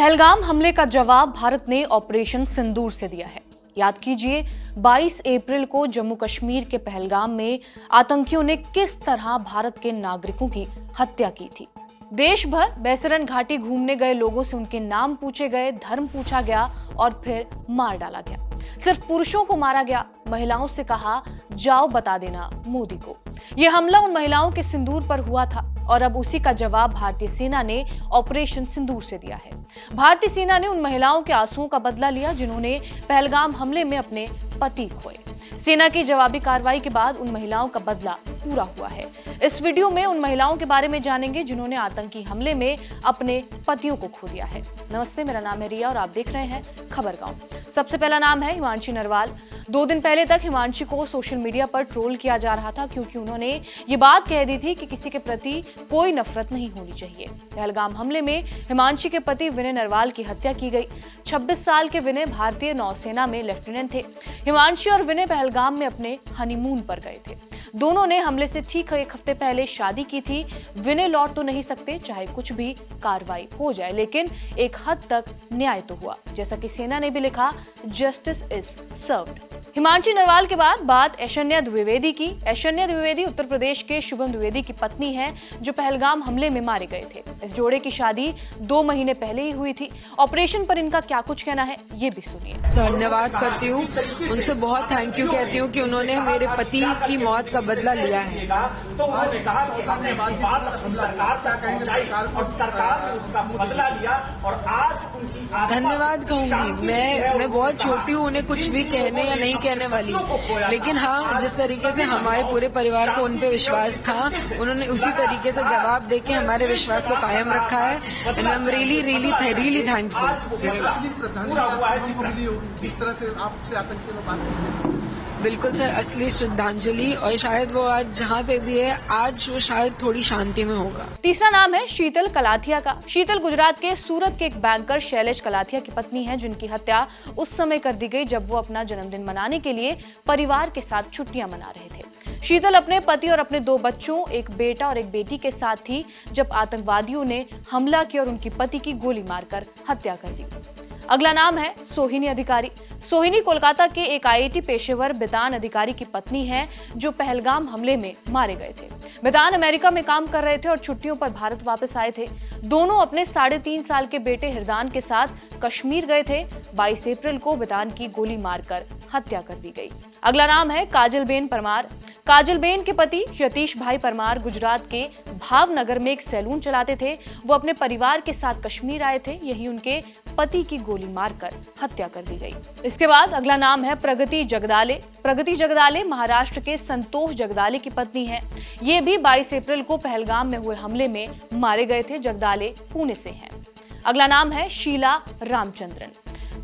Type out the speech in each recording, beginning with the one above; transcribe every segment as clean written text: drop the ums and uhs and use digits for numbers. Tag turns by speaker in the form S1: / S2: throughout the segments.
S1: पहलगाम हमले का जवाब भारत ने ऑपरेशन सिंदूर से दिया है। याद कीजिए 22 अप्रैल को जम्मू कश्मीर के पहलगाम में आतंकियों ने किस तरह भारत के नागरिकों की हत्या की थी। देश भर बैसरन घाटी घूमने गए लोगों से उनके नाम पूछे गए, धर्म पूछा गया और फिर मार डाला गया। सिर्फ पुरुषों को मारा गया, महिलाओं से कहा जाओ बता देना मोदी को। यह हमला उन महिलाओं के सिंदूर पर हुआ था और अब उसी का जवाब भारतीय सेना ने ऑपरेशन सिंदूर से दिया है। भारतीय सेना ने उन महिलाओं के आंसुओं का बदला लिया जिन्होंने पहलगाम हमले में अपने पति खोए। सेना की जवाबी कार्रवाई के बाद उन महिलाओं का बदला पूरा हुआ है। इस वीडियो में उन महिलाओं के बारे में जानेंगे जिन्होंने आतंकी हमले में अपने पतियों को खो दिया है। नमस्ते, मेरा नाम है रिया और आप देख रहे हैं खबर गांव। सबसे पहला नाम है हिमांशी नरवाल। 2 दिन पहले तक हिमांशी को सोशल मीडिया पर ट्रोल किया जा रहा था क्योंकि उन्होंने ये बात कह दी थी कि किसी के प्रति कोई नफरत नहीं होनी चाहिए। पहलगाम हमले में हिमांशी के पति विनय नरवाल की हत्या की गई। 26 साल के विनय भारतीय नौसेना में लेफ्टिनेंट थे। हिमांशी और विनय पहलगाम में अपने हनीमून पर गए थे। दोनों ने हमले से ठीक 1 हफ्ते पहले शादी की थी। विनय लौट तो नहीं सकते चाहे कुछ भी कार्रवाई हो जाए, लेकिन एक हद तक न्याय तो हुआ। जैसा कि सेना ने भी लिखा, justice is served. Himanshi Narwal के बाद बात ऐश्वर्या द्विवेदी की। ऐश्वर्या द्विवेदी उत्तर प्रदेश के शुभम द्विवेदी की पत्नी है जो पहलगाम हमले में मारे गए थे। इस जोड़े की शादी 2 महीने पहले ही हुई थी। ऑपरेशन पर इनका क्या कुछ कहना है ये भी सुनिए।
S2: धन्यवाद करती हूँ, उनसे बहुत थैंक यू कहती हूँ कि उन्होंने मेरे पति की मौत का बदला लिया है।
S3: तो उन्होंने कहा कि हमने सरकार तक पहुंचाई और सरकार ने उसका बदला लिया और आज उनकी
S2: धन्यवाद कहूंगी। मैं बहुत छोटी हूँ, उन्हें कुछ भी कहने या नहीं कहने वाली, लेकिन हाँ, जिस तरीके से हमारे पूरे परिवार को उन पे विश्वास था, उन्होंने उसी तरीके से जवाब देके हमारे विश्वास को कायम रखा है। And I am really thankful.
S3: जिस तरह से आपसे आतंकी में बात करते हैं,
S2: बिल्कुल सर, असली श्रद्धांजलि। और शायद वो आज जहाँ पे भी है, आज वो शायद थोड़ी शांति में होगा।
S1: तीसरा नाम है शीतल कलाथिया का। शीतल गुजरात के सूरत के एक बैंकर शैलेश कलाथिया की पत्नी है जिनकी हत्या उस समय कर दी गई जब वो अपना जन्मदिन मनाने के लिए परिवार के साथ छुट्टियां मना रहे थे। शीतल अपने पति और अपने 2 बच्चों, एक बेटा और एक बेटी के साथ थी जब आतंकवादियों ने हमला किया और उनकी पति की गोली मारकर हत्या कर दी। अगला नाम है सोहिनी अधिकारी। सोहिनी कोलकाता के एक IIT पेशेवर बितान अधिकारी की पत्नी है जो पहलगाम हमले में मारे गए थे। बितान अमेरिका में काम कर रहे थे और छुट्टियों पर भारत वापस आए थे। दोनों अपने 3.5 साल के बेटे हिरदान के साथ कश्मीर गए थे। 22 अप्रैल को बितान की गोली मारकर हत्या कर दी गई। अगला नाम है काजलबेन परमार। काजलबेन के पति यतीश भाई परमार गुजरात के भावनगर में एक सैलून चलाते थे। वो अपने परिवार के साथ कश्मीर आए थे, यही उनके पति की गोली मारकर हत्या कर दी गई। इसके बाद अगला नाम है प्रगति जगदाले। प्रगति जगदाले महाराष्ट्र के संतोष जगदाले की पत्नी है। ये भी 22 अप्रैल को पहलगाम में हुए हमले में मारे गए थे। जगदाले पुणे से हैं। अगला नाम है शीला रामचंद्रन।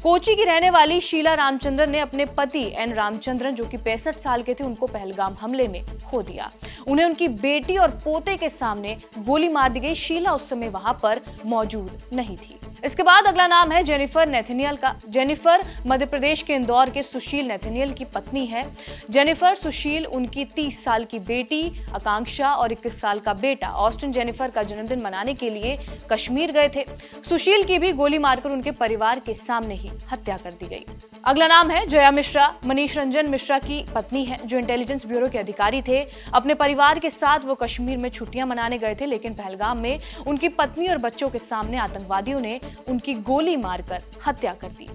S1: कोची की रहने वाली शीला रामचंद्रन ने अपने पति एन रामचंद्रन जो कि 65 साल के थे उनको पहलगाम हमले में खो दिया। उन्हें उनकी बेटी और पोते के सामने गोली मार दी गई। शीला उस समय वहां पर मौजूद नहीं थी। इसके बाद अगला नाम है जेनिफर नेथनियल का। जेनिफर मध्य प्रदेश के इंदौर के सुशील नेथनियल की पत्नी है। जेनिफर, सुशील, उनकी 30 साल की बेटी आकांक्षा और 21 साल का बेटा ऑस्टिन जेनिफर का जन्मदिन मनाने के लिए कश्मीर गए थे। सुशील की भी गोली मारकर उनके परिवार के सामने ही हत्या कर दी गई। अगला नाम है जया मिश्रा। मनीष रंजन मिश्रा की पत्नी है जो इंटेलिजेंस ब्यूरो के अधिकारी थे। अपने परिवार के साथ वो कश्मीर में छुट्टियां मनाने गए थे, लेकिन पहलगाम में उनकी पत्नी और बच्चों के सामने आतंकवादियों ने उनकी गोली मारकर हत्या कर दी।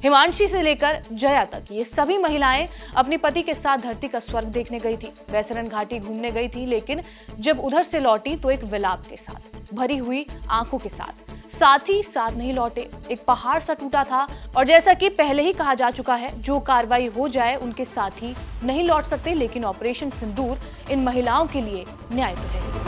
S1: हिमांशी से लेकर जया तक ये सभी महिलाएं अपने पति के साथ धरती का स्वर्ग देखने गई थी। बैसरन घाटी घूमने गई थी, लेकिन जब उधर से लौटी तो एक विलाप के साथ, भरी हुई आंखों के साथ ही साथ नहीं लौटे। एक पहाड़ सा टूटा था और जैसा कि पहले ही कहा जा चुका है, जो कार्रवाई हो जाए उनके साथी नहीं लौट सकते, लेकिन ऑपरेशन सिंदूर इन महिलाओं के लिए न्याय तो है।